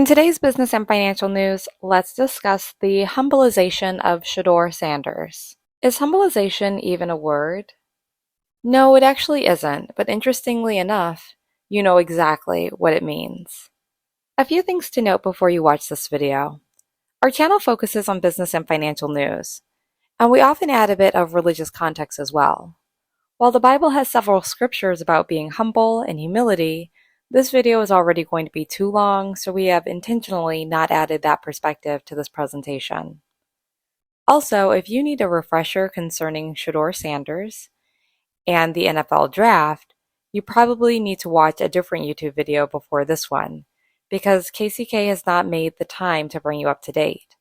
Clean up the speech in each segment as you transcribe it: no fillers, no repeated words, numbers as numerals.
In today's business and financial news, let's discuss the humbleization of Shedeur Sanders. Is humbleization even a word? No, it actually isn't, but interestingly enough, you know exactly what it means. A few things to note before you watch this video. Our channel focuses on business and financial news, and we often add a bit of religious context as well. While the Bible has several scriptures about being humble and humility, this video is already going to be too long, so we have intentionally not added that perspective to this presentation. Also, if you need a refresher concerning Shedeur Sanders and the NFL draft, you probably need to watch a different YouTube video before this one, because KCK has not made the time to bring you up to date.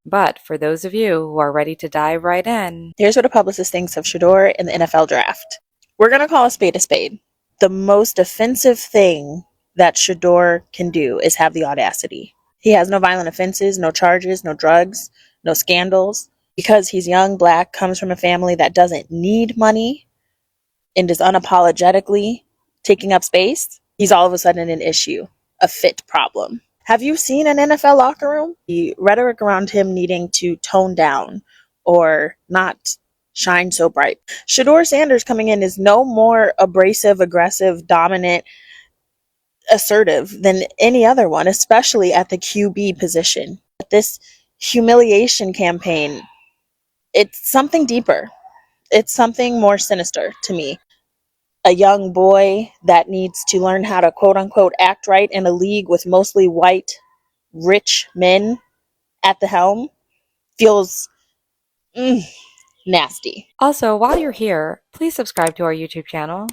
But for those of you who are ready to dive right in, here's what a publicist thinks of Shedeur in the NFL draft. We're going to call a spade a spade. The most offensive thing that Shedeur can do is have the audacity. He has no violent offenses, no charges, no drugs, no scandals. Because he's young, black, comes from a family that doesn't need money, and is unapologetically taking up space, he's all of a sudden an issue, a fit problem. Have you seen an NFL locker room? The rhetoric around him needing to tone down or not shine so bright. Shedeur Sanders coming in is no more abrasive, aggressive, dominant, assertive than any other one, especially at the QB position. This humiliation campaign, it's something deeper. It's something more sinister to me. A young boy that needs to learn how to quote unquote act right in a league with mostly white, rich men at the helm feels nasty. also, while you're here, please subscribe to our YouTube channel.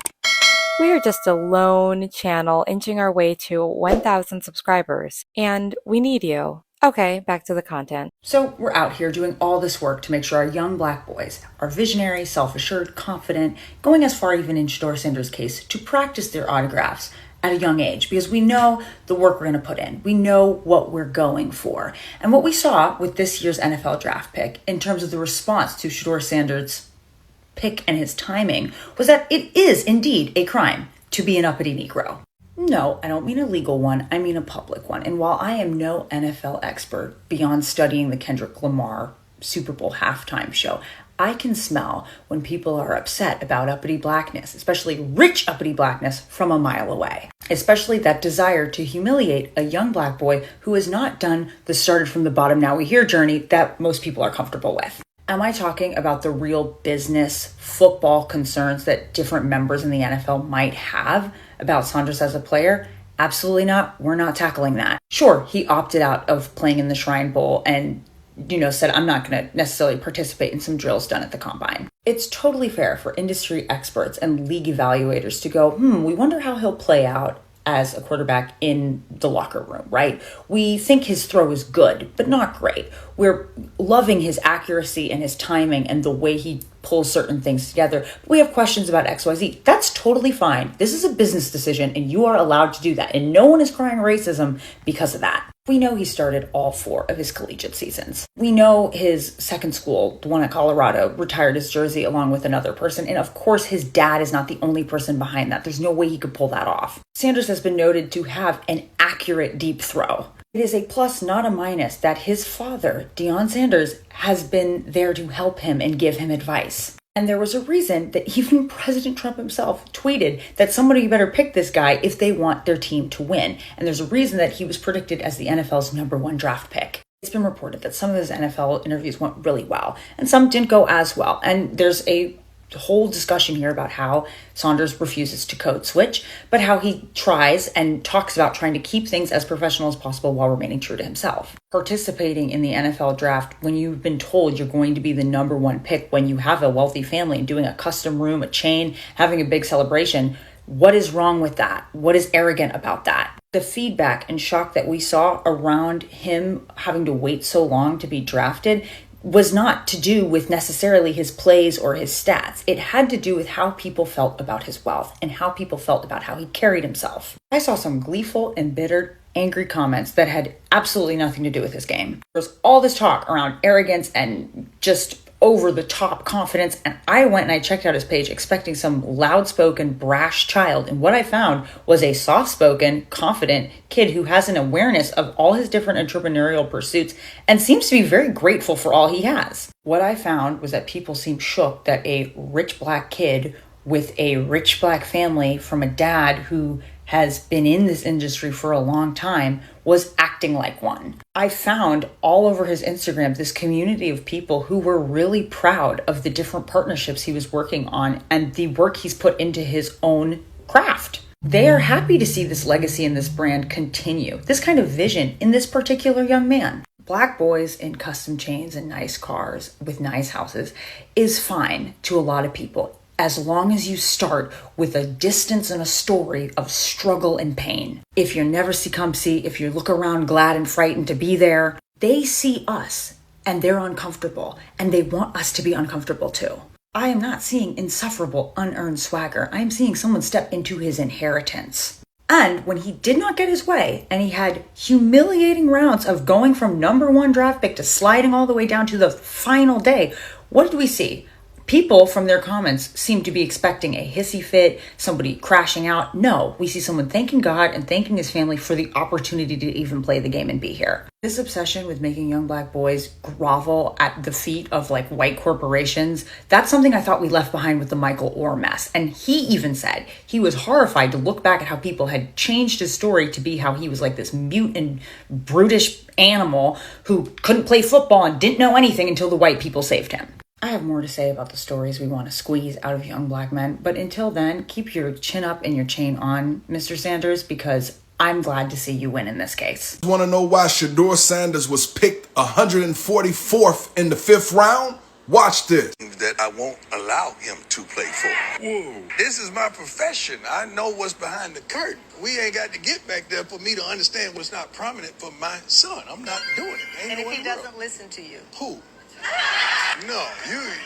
We are just a lone channel inching our way to 1,000 subscribers, and we need you. Okay, back to the content. So we're out here doing all this work to make sure our young black boys are visionary, self-assured, confident, going as far even in Shedeur Sanders' case to practice their autographs at a young age, because we know the work we're going to put in. We know what we're going for. And what we saw with this year's NFL draft pick in terms of the response to Shedeur Sanders' pick and his timing was that it is indeed a crime to be an uppity Negro. No, I don't mean a legal one, I mean a public one. And while I am no NFL expert beyond studying the Kendrick Lamar Super Bowl halftime show, I can smell when people are upset about uppity blackness, especially rich uppity blackness, from a mile away. Especially that desire to humiliate a young black boy who has not done the started from the bottom now we hear journey that most people are comfortable with. Am I talking about the real business football concerns that different members in the NFL might have about Sanders as a player? Absolutely not. We're not tackling that. Sure, he opted out of playing in the Shrine Bowl and said, I'm not going to necessarily participate in some drills done at the combine. It's totally fair for industry experts and league evaluators to go, we wonder how he'll play out as a quarterback in the locker room, right? We think his throw is good, but not great. We're loving his accuracy and his timing and the way he pulls certain things together. But we have questions about XYZ. That's totally fine. This is a business decision and you are allowed to do that. And no one is crying racism because of that. We know he started all 4 of his collegiate seasons. We know his second school, the one at Colorado, retired his jersey along with another person. And of course, his dad is not the only person behind that. There's no way he could pull that off. Sanders has been noted to have an accurate deep throw. It is a plus, not a minus, that his father, Deion Sanders, has been there to help him and give him advice. And there was a reason that even President Trump himself tweeted that somebody better pick this guy if they want their team to win. And there's a reason that he was predicted as the NFL's #1 draft pick. It's been reported that some of his NFL interviews went really well and some didn't go as well. And there's a whole discussion here about how Sanders refuses to code switch, but how he tries and talks about trying to keep things as professional as possible while remaining true to himself. Participating in the NFL draft when you've been told you're going to be the #1 pick, when you have a wealthy family and doing a custom room, a chain, having a big celebration, what is wrong with that? What is arrogant about that? The feedback and shock that we saw around him having to wait so long to be drafted was not to do with necessarily his plays or his stats. It had to do with how people felt about his wealth and how people felt about how he carried himself. I saw some gleeful, embittered, angry comments that had absolutely nothing to do with his game. There was all this talk around arrogance and just over-the-top confidence, and I went and I checked out his page expecting some loud-spoken, brash child, and what I found was a soft-spoken, confident kid who has an awareness of all his different entrepreneurial pursuits and seems to be very grateful for all he has. What I found was that people seemed shook that a rich black kid with a rich black family from a dad who has been in this industry for a long time was acting like one. I found all over his Instagram this community of people who were really proud of the different partnerships he was working on and the work he's put into his own craft. They are happy to see this legacy and this brand continue, this kind of vision in this particular young man. Black boys in custom chains and nice cars with nice houses is fine to a lot of people, as long as you start with a distance and a story of struggle and pain. If you're never see, if you look around glad and frightened to be there, they see us and they're uncomfortable and they want us to be uncomfortable too. I am not seeing insufferable, unearned swagger. I am seeing someone step into his inheritance. And when he did not get his way and he had humiliating rounds of going from #1 draft pick to sliding all the way down to the final day, what did we see? People from their comments seem to be expecting a hissy fit, somebody crashing out. No, we see someone thanking God and thanking his family for the opportunity to even play the game and be here. This obsession with making young black boys grovel at the feet of like white corporations, that's something I thought we left behind with the Michael Orr mess. And he even said he was horrified to look back at how people had changed his story to be how he was like this mute and brutish animal who couldn't play football and didn't know anything until the white people saved him. I have more to say about the stories we want to squeeze out of young black men, but until then, keep your chin up and your chain on, Mr. Sanders, because I'm glad to see you win in this case. Want to know why Shedeur Sanders was picked 144th in the 5th round? Watch this. That I won't allow him to play for. Whoa. This is my profession. I know what's behind the curtain. We ain't got to get back there for me to understand what's not prominent for my son. I'm not doing it. And if he doesn't listen to you? Who? No,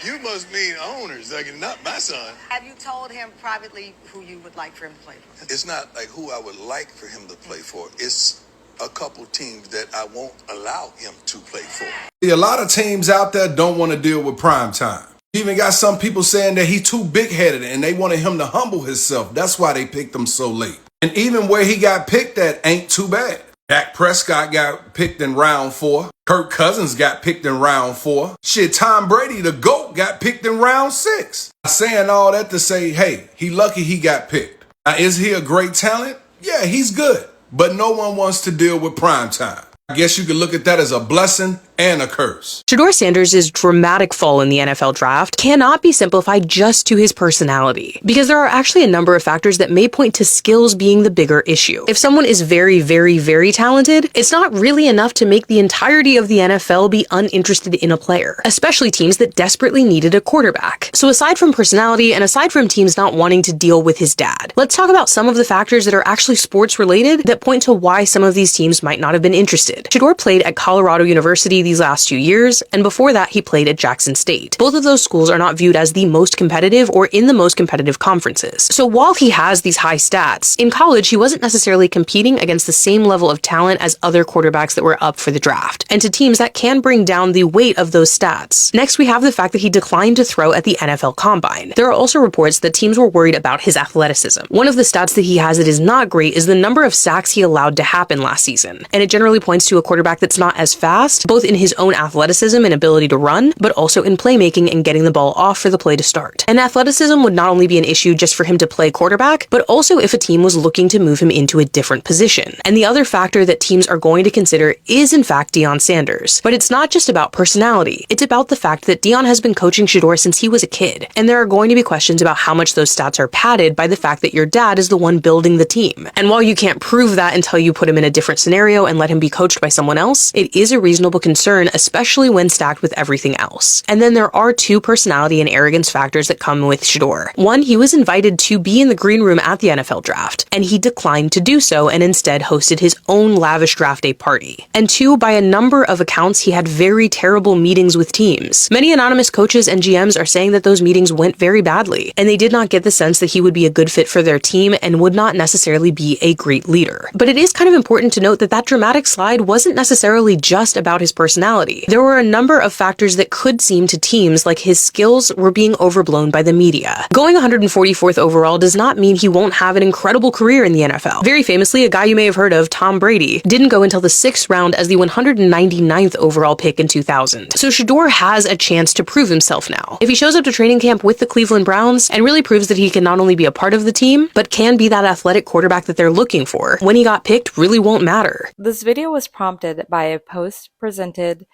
you must mean owners, like not my son. Have you told him privately who you would like for him to play for? It's not like who I would like for him to play for. It's a couple teams that I won't allow him to play for. A lot of teams out there don't want to deal with prime time. You even got some people saying that he's too big-headed and they wanted him to humble himself. That's why they picked him so late. And even where he got picked at ain't too bad. Dak Prescott got picked in round 4. Kirk Cousins got picked in round 4. Shit, Tom Brady, the GOAT, got picked in round 6. I'm saying all that to say, hey, he lucky he got picked. Now, is he a great talent? Yeah, he's good. But no one wants to deal with prime time. I guess you could look at that as a blessing and a curse. Shedeur Sanders' dramatic fall in the NFL draft cannot be simplified just to his personality, because there are actually a number of factors that may point to skills being the bigger issue. If someone is very, very, very talented, it's not really enough to make the entirety of the NFL be uninterested in a player, especially teams that desperately needed a quarterback. So aside from personality and aside from teams not wanting to deal with his dad, let's talk about some of the factors that are actually sports related that point to why some of these teams might not have been interested. Shedeur played at Colorado University these last 2 years, and before that he played at Jackson State. Both of those schools are not viewed as the most competitive or in the most competitive conferences. So while he has these high stats, in college he wasn't necessarily competing against the same level of talent as other quarterbacks that were up for the draft, and to teams that can bring down the weight of those stats. Next, we have the fact that he declined to throw at the NFL Combine. There are also reports that teams were worried about his athleticism. One of the stats that he has that is not great is the number of sacks he allowed to happen last season, and it generally points to a quarterback that's not as fast, both in his own athleticism and ability to run, but also in playmaking and getting the ball off for the play to start. And athleticism would not only be an issue just for him to play quarterback, but also if a team was looking to move him into a different position. And the other factor that teams are going to consider is in fact Deion Sanders. But it's not just about personality, it's about the fact that Deion has been coaching Shedeur since he was a kid, and there are going to be questions about how much those stats are padded by the fact that your dad is the one building the team. And while you can't prove that until you put him in a different scenario and let him be coached by someone else, it is a reasonable concern, especially when stacked with everything else. And then there are two personality and arrogance factors that come with Shedeur. One, he was invited to be in the green room at the NFL draft, and he declined to do so and instead hosted his own lavish draft day party. And two, by a number of accounts, he had very terrible meetings with teams. Many anonymous coaches and GMs are saying that those meetings went very badly, and they did not get the sense that he would be a good fit for their team and would not necessarily be a great leader. But it is kind of important to note that that dramatic slide wasn't necessarily just about his personality. personality. There were a number of factors that could seem to teams like his skills were being overblown by the media. Going 144th overall does not mean he won't have an incredible career in the NFL. Very famously, a guy you may have heard of, Tom Brady, didn't go until the 6th round as the 199th overall pick in 2000. So Shedeur has a chance to prove himself now. If he shows up to training camp with the Cleveland Browns and really proves that he can not only be a part of the team, but can be that athletic quarterback that they're looking for, when he got picked really won't matter. This video was prompted by a post presented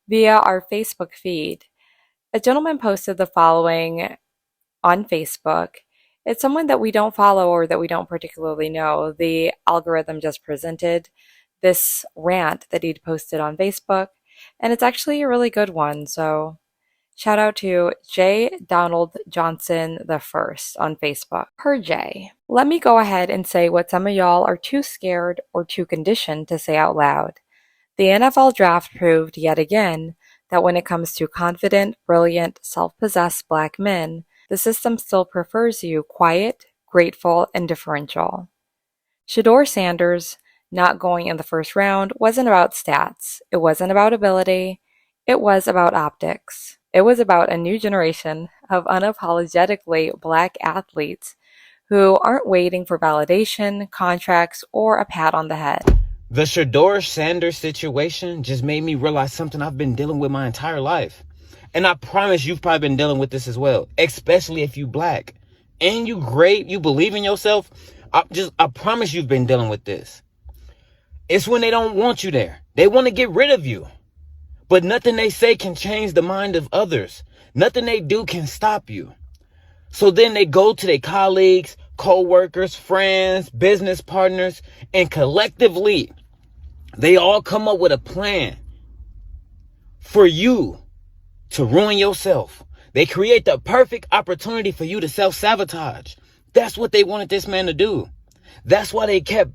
via our Facebook feed. A gentleman posted the following on Facebook. It's someone that we don't follow or that we don't particularly know. The algorithm just presented this rant that he'd posted on Facebook, and it's actually a really good one. So shout out to J. Donald Johnson the First on Facebook. Per J. Let me go ahead and say what some of y'all are too scared or too conditioned to say out loud. The NFL draft proved yet again that when it comes to confident, brilliant, self-possessed black men, the system still prefers you quiet, grateful, and differential. Shedeur Sanders not going in the first round wasn't about stats. It wasn't about ability. It was about optics. It was about a new generation of unapologetically black athletes who aren't waiting for validation, contracts, or a pat on the head. The Shedeur Sanders situation just made me realize something I've been dealing with my entire life. And I promise you've probably been dealing with this as well, especially if you black. And you great, you believe in yourself. I promise you've been dealing with this. It's when they don't want you there. They want to get rid of you. But nothing they say can change the mind of others. Nothing they do can stop you. So then they go to their colleagues, co-workers, friends, business partners, and collectively, they all come up with a plan for you to ruin yourself. They create the perfect opportunity for you to self-sabotage. That's what they wanted this man to do. That's why they kept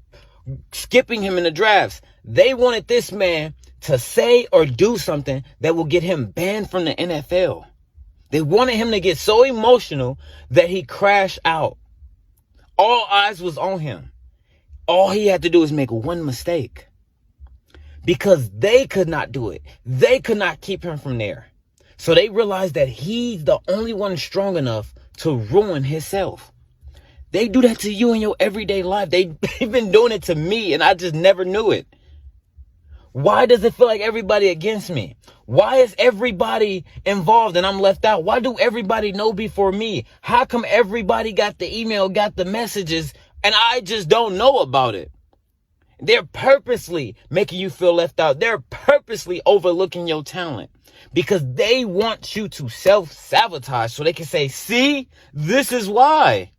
skipping him in the drafts. They wanted this man to say or do something that will get him banned from the NFL. They wanted him to get so emotional that he crashed out. All eyes was on him. All he had to do was make one mistake. Because they could not do it. They could not keep him from there. So they realized that he's the only one strong enough to ruin himself. They do that to you in your everyday life. They've been doing it to me and I just never knew it. Why does it feel like everybody against me? Why is everybody involved and I'm left out? Why do everybody know before me? How come everybody got the email, got the messages, and I just don't know about it? They're purposely making you feel left out. They're purposely overlooking your talent because they want you to self-sabotage so they can say, see, this is why.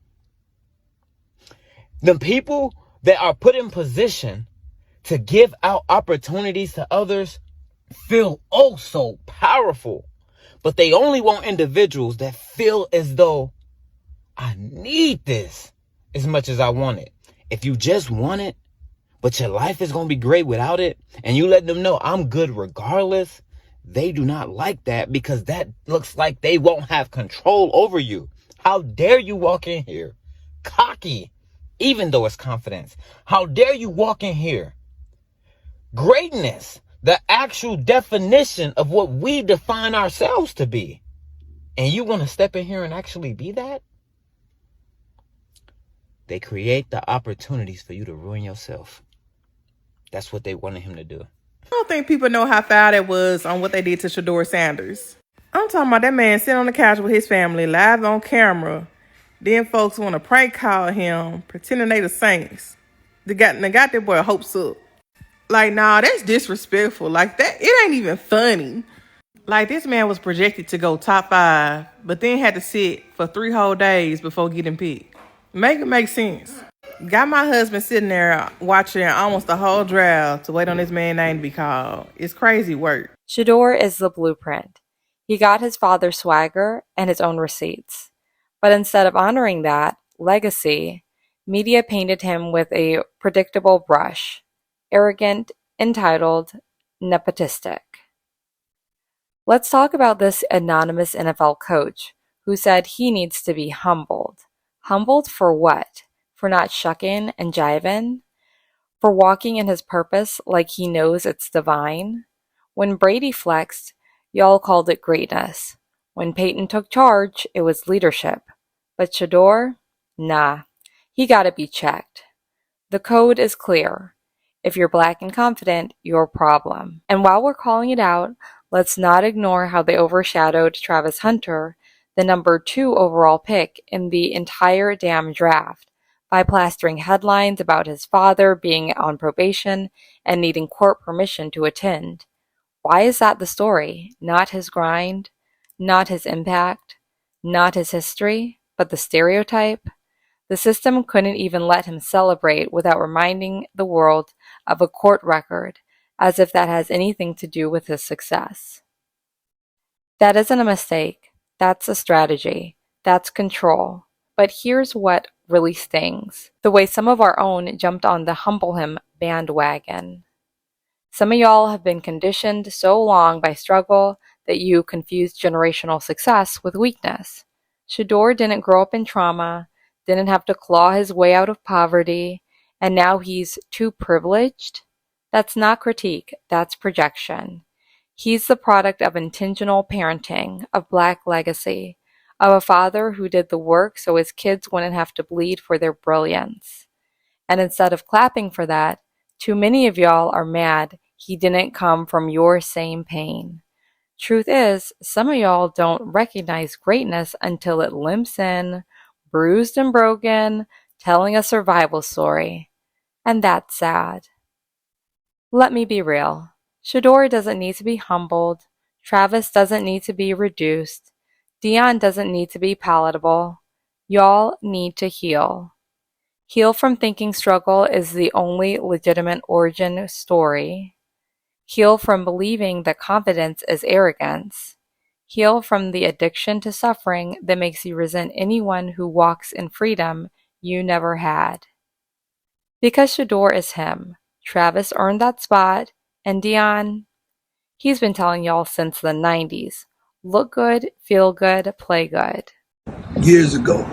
The people that are put in position to give out opportunities to others feel oh so powerful, but they only want individuals that feel as though I need this as much as I want it. If you just want it, but your life is going to be great without it, and you let them know I'm good regardless, they do not like that because that looks like they won't have control over you. How dare you walk in here cocky, even though it's confidence? How dare you walk in here greatness, the actual definition of what we define ourselves to be, and you want to step in here and actually be that? They create the opportunities for you to ruin yourself. That's what they wanted him to do. I don't think people know how foul that was on what they did to Shedeur Sanders. I'm talking about that man sitting on the couch with his family, live on camera. Then folks want to prank call him, pretending they the Saints. They got that boy hopes up. Like, nah, that's disrespectful. Like, that, it ain't even funny. Like, this man was projected to go top 5, but then had to sit for 3 whole days before getting picked. Make it make sense. Got my husband sitting there watching almost the whole draft to wait on this man's name to be called. It's crazy work. Shedeur is the blueprint. He got his father's swagger and his own receipts. But instead of honoring that legacy, media painted him with a predictable brush. Arrogant, entitled, nepotistic. Let's talk about this anonymous NFL coach who said he needs to be humbled. Humbled for what? For not shucking and jiving? For walking in his purpose like he knows it's divine? When Brady flexed, y'all called it greatness. When Peyton took charge, it was leadership. But Shedeur? Nah, he gotta be checked. The code is clear. If you're black and confident, you're a problem. And while we're calling it out, let's not ignore how they overshadowed Travis Hunter, the number 2 overall pick in the entire damn draft, by plastering headlines about his father being on probation and needing court permission to attend. Why is that the story? Not his grind, not his impact, not his history, but the stereotype? The system couldn't even let him celebrate without reminding the world of a court record, as if that has anything to do with his success. That isn't a mistake. That's a strategy. That's control. But here's what really stings. The way some of our own jumped on the humble him bandwagon. Some of y'all have been conditioned so long by struggle that you confuse generational success with weakness. Shedeur didn't grow up in trauma, didn't have to claw his way out of poverty, and now he's too privileged? That's not critique, that's projection. He's the product of intentional parenting, of black legacy, of a father who did the work so his kids wouldn't have to bleed for their brilliance. And instead of clapping for that, too many of y'all are mad he didn't come from your same pain. Truth is, some of y'all don't recognize greatness until it limps in, bruised and broken, telling a survival story. And that's sad. Let me be real. Shedeur doesn't need to be humbled. Travis doesn't need to be reduced. Dion doesn't need to be palatable. Y'all need to heal. Heal from thinking struggle is the only legitimate origin story. Heal from believing that confidence is arrogance. Heal from the addiction to suffering that makes you resent anyone who walks in freedom you never had. Because Shedeur is him, Travis earned that spot, and Dion, he's been telling y'all since the 90s, look good, feel good, play good. Years ago,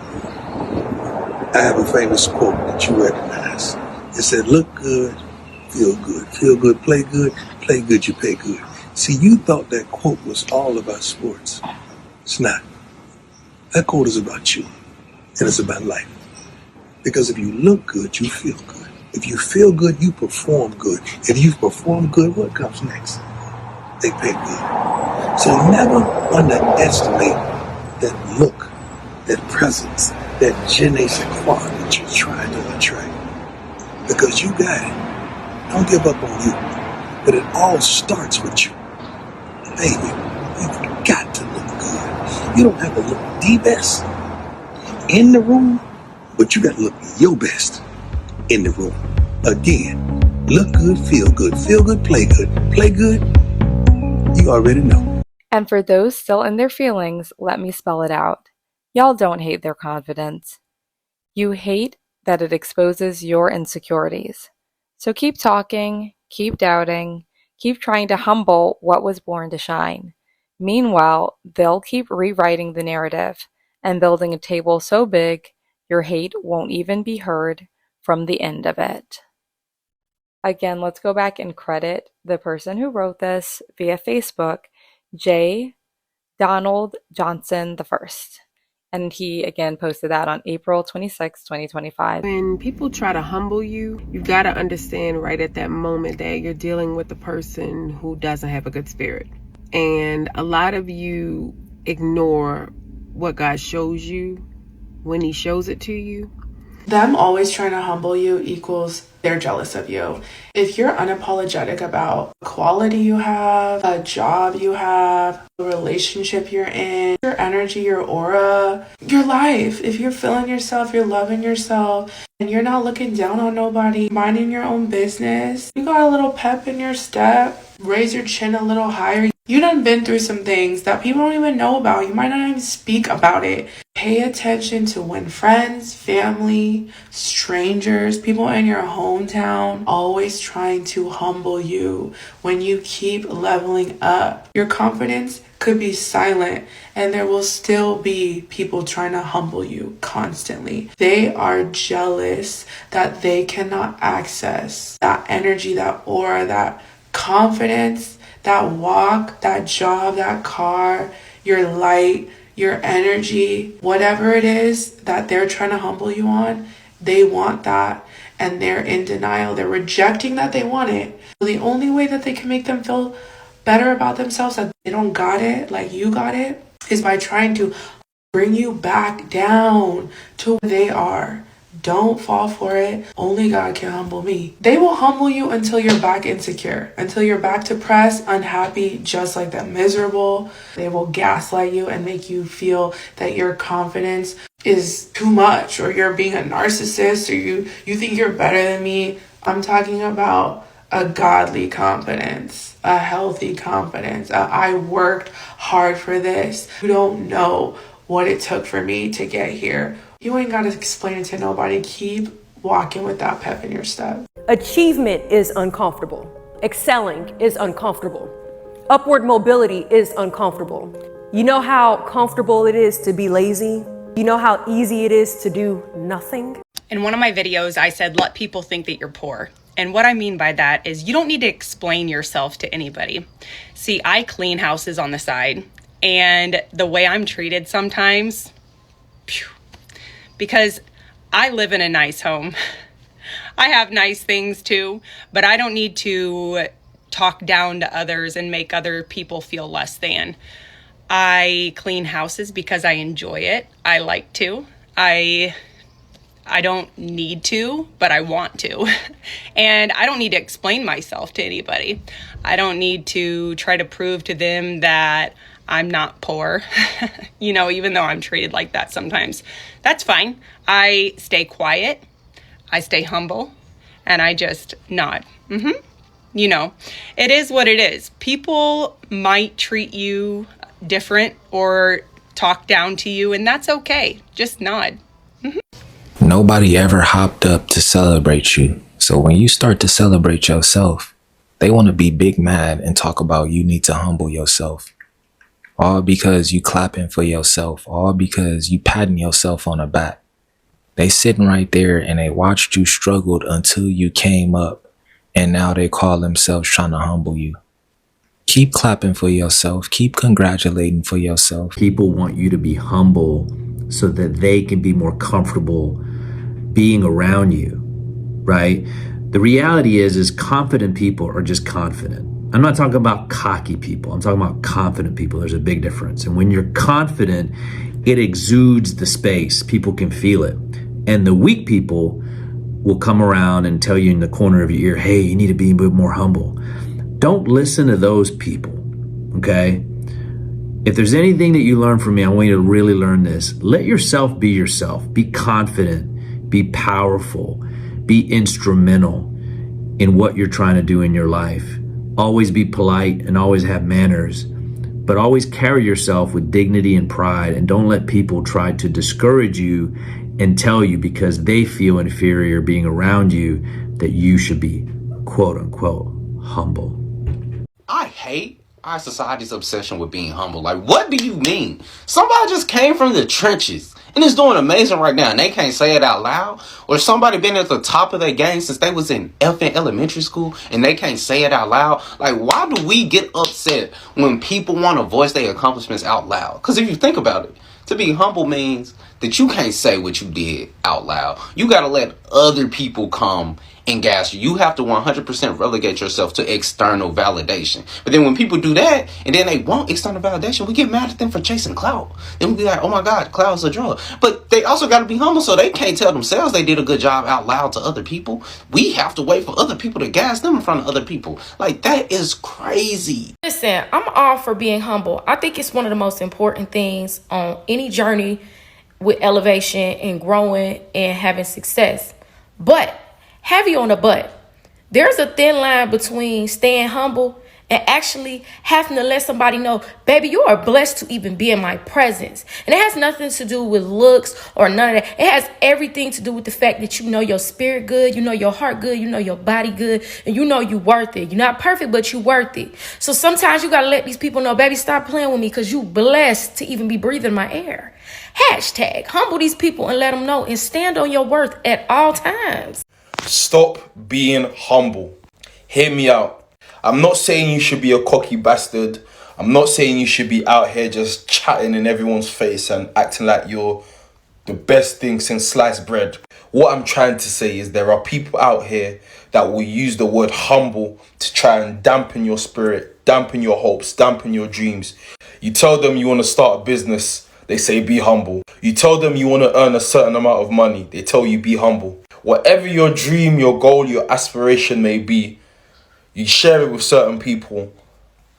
I have a famous quote that you recognize. It said, look good, feel good, play good, you pay good. See, you thought that quote was all about sports. It's not. That quote is about you, and it's about life. Because if you look good, you feel good. If you feel good, you perform good. If you perform good, what comes next? They pay good. So never underestimate that look, that presence, that je ne sais quoi that you're trying to attract. Because you got it. Don't give up on you. But it all starts with you. Baby, you've got to look good. You don't have to look the best in the room, but you got to look your best in the room. Again, look good, feel good, play good, you already know. And for those still in their feelings, let me spell it out. Y'all don't hate their confidence. You hate that it exposes your insecurities. So keep talking, keep doubting, keep trying to humble what was born to shine. Meanwhile, they'll keep rewriting the narrative and building a table so big your hate won't even be heard from the end of it. Again, let's go back and credit the person who wrote this via Facebook, J. Donald Johnson I. And he again posted that on April 26, 2025. When people try to humble you, you got to understand right at that moment that you're dealing with a person who doesn't have a good spirit. And a lot of you ignore what God shows you when he shows it to you. Them always trying to humble you equals they're jealous of you. If you're unapologetic about the quality you have, a job you have, the relationship you're in, your energy, your aura, your life, if you're feeling yourself, you're loving yourself, and you're not looking down on nobody, minding your own business, you got a little pep in your step, raise your chin a little higher. You done been through some things that people don't even know about. You might not even speak about it. Pay attention to when friends, family, strangers, people in your hometown always trying to humble you. When you keep leveling up, your confidence could be silent and there will still be people trying to humble you constantly. They are jealous that they cannot access that energy, that aura, that confidence that walk, that job, that car, your light, your energy, whatever it is that they're trying to humble you on, they want that. And they're in denial. They're rejecting that they want it. The only way that they can make them feel better about themselves, that they don't got it like you got it, is by trying to bring you back down to where they are. Don't fall for it. Only God can humble me. They will humble you until you're back insecure, until you're back depressed, unhappy, just like that, miserable. They will gaslight you and make you feel that your confidence is too much, or you're being a narcissist, or you think you're better than me. I'm talking about a godly confidence, a healthy confidence. I worked hard for this. You don't know what it took for me to get here. You ain't got to explain it to nobody. Keep walking with that pep in your step. Achievement is uncomfortable. Excelling is uncomfortable. Upward mobility is uncomfortable. You know how comfortable it is to be lazy? You know how easy it is to do nothing? In one of my videos, I said, let people think that you're poor. And what I mean by that is you don't need to explain yourself to anybody. See, I clean houses on the side, and the way I'm treated sometimes, because I live in a nice home. I have nice things too, but I don't need to talk down to others and make other people feel less than. I clean houses because I enjoy it. I like to. I don't need to, but I want to. And I don't need to explain myself to anybody. I don't need to try to prove to them that I'm not poor, even though I'm treated like that sometimes. That's fine. I stay quiet, I stay humble, and I just nod. It is what it is. People might treat you different or talk down to you, and that's okay. Just nod. Nobody ever hopped up to celebrate you. So when you start to celebrate yourself, they want to be big mad and talk about you need to humble yourself. All because you clapping for yourself. All because you patting yourself on the back. They sitting right there and they watched you struggled until you came up. And now they call themselves trying to humble you. Keep clapping for yourself. Keep congratulating for yourself. People want you to be humble so that they can be more comfortable being around you, right? The reality is confident people are just confident. I'm not talking about cocky people. I'm talking about confident people. There's a big difference. And when you're confident, it exudes the space. People can feel it. And the weak people will come around and tell you in the corner of your ear, hey, you need to be a bit more humble. Don't listen to those people, okay? If there's anything that you learn from me, I want you to really learn this. Let yourself be yourself. Be confident. Be powerful. Be instrumental in what you're trying to do in your life. Always be polite and always have manners, but always carry yourself with dignity and pride, and don't let people try to discourage you and tell you because they feel inferior being around you that you should be quote unquote humble. I hate our society's obsession with being humble. Like, what do you mean? Somebody just came from the trenches and is doing amazing right now, and they can't say it out loud? Or somebody been at the top of their game since they was in elementary school, and they can't say it out loud? Like, why do we get upset when people want to voice their accomplishments out loud? Because if you think about it, to be humble means that you can't say what you did out loud. You got to let other people come and gas you. You have to 100% relegate yourself to external validation. But then when people do that, and then they want external validation, we get mad at them for chasing clout. Then we be like, oh my God, clout's a drug. But they also got to be humble, so they can't tell themselves they did a good job out loud to other people. We have to wait for other people to gas them in front of other people. Like, that is crazy. Listen, I'm all for being humble. I think it's one of the most important things on any journey with elevation and growing and having success. But heavy on the butt. There's a thin line between staying humble and actually having to let somebody know, baby, you are blessed to even be in my presence. And it has nothing to do with looks or none of that. It has everything to do with the fact that you know your spirit good, you know your heart good, you know your body good, and you know you worth it. You're not perfect, but you worth it. So sometimes you got to let these people know, baby, stop playing with me because you blessed to even be breathing my air. Hashtag humble these people and let them know and stand on your worth at all times. Stop being humble. Hear me out. I'm not saying you should be a cocky bastard. I'm not saying you should be out here just chatting in everyone's face and acting like you're the best thing since sliced bread. What I'm trying to say is there are people out here that will use the word humble to try and dampen your spirit, dampen your hopes, dampen your dreams. You tell them you want to start a business, they say be humble. You tell them you want to earn a certain amount of money, they tell you be humble. Whatever your dream, your goal, your aspiration may be, you share it with certain people,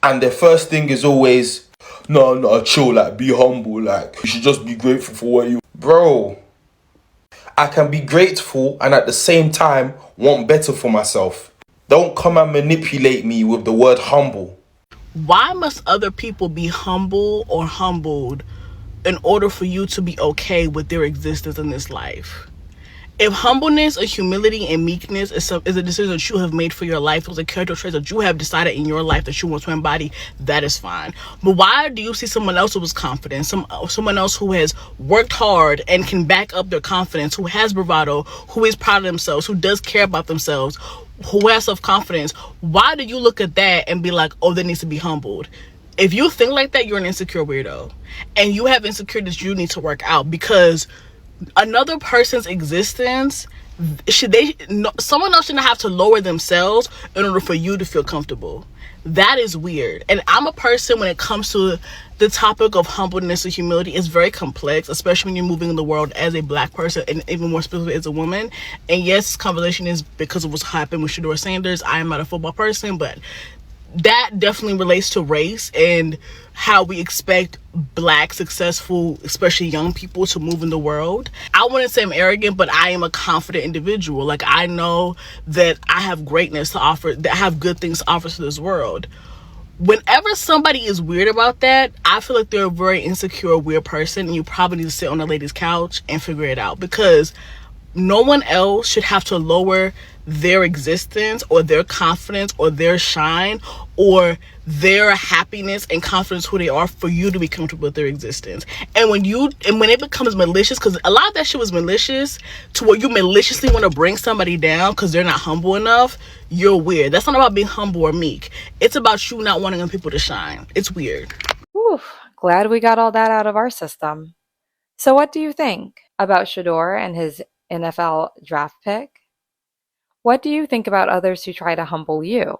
and their first thing is always, no, chill, like, be humble, like, you should just be grateful for what you... Bro, I can be grateful and at the same time want better for myself. Don't come and manipulate me with the word humble. Why must other people be humble or humbled in order for you to be okay with their existence in this life? If humbleness or humility and meekness is a decision that you have made for your life, those are character traits that you have decided in your life that you want to embody, that is fine. But why do you see someone else who was confident, someone else who has worked hard and can back up their confidence, who has bravado, who is proud of themselves, who does care about themselves, who has self-confidence? Why do you look at that and be like, oh, they need to be humbled? If you think like that, you're an insecure weirdo. And you have insecurities you need to work out, because another person's existence, someone else shouldn't have to lower themselves in order for you to feel comfortable. That is weird. And I'm a person, when it comes to the topic of humbleness and humility, it's very complex, especially when you're moving in the world as a black person, and even more specifically as a woman. And yes, this conversation is because of what's happened with Shedeur Sanders. I am not a football person, but that definitely relates to race and how we expect black, successful, especially young people, to move in the world. I wouldn't say I'm arrogant, but I am a confident individual. Like, I know that I have greatness to offer, that I have good things to offer to this world. Whenever somebody is weird about that, I feel like they're a very insecure, weird person, and you probably need to sit on a lady's couch and figure it out, because no one else should have to lower their existence or their confidence or their shine or their happiness and confidence who they are for you to be comfortable with their existence. And when it becomes malicious, because a lot of that shit was malicious, to where you maliciously want to bring somebody down because they're not humble enough, you're weird. That's not about being humble or meek. It's about you not wanting people to shine. It's weird. Whew, glad we got all that out of our system. So what do you think about Shedeur and his NFL draft pick? What do you think about others who try to humble you?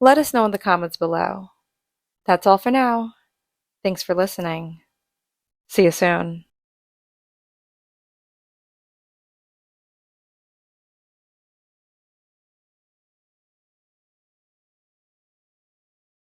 Let us know in the comments below. That's all for now. Thanks for listening. See you soon.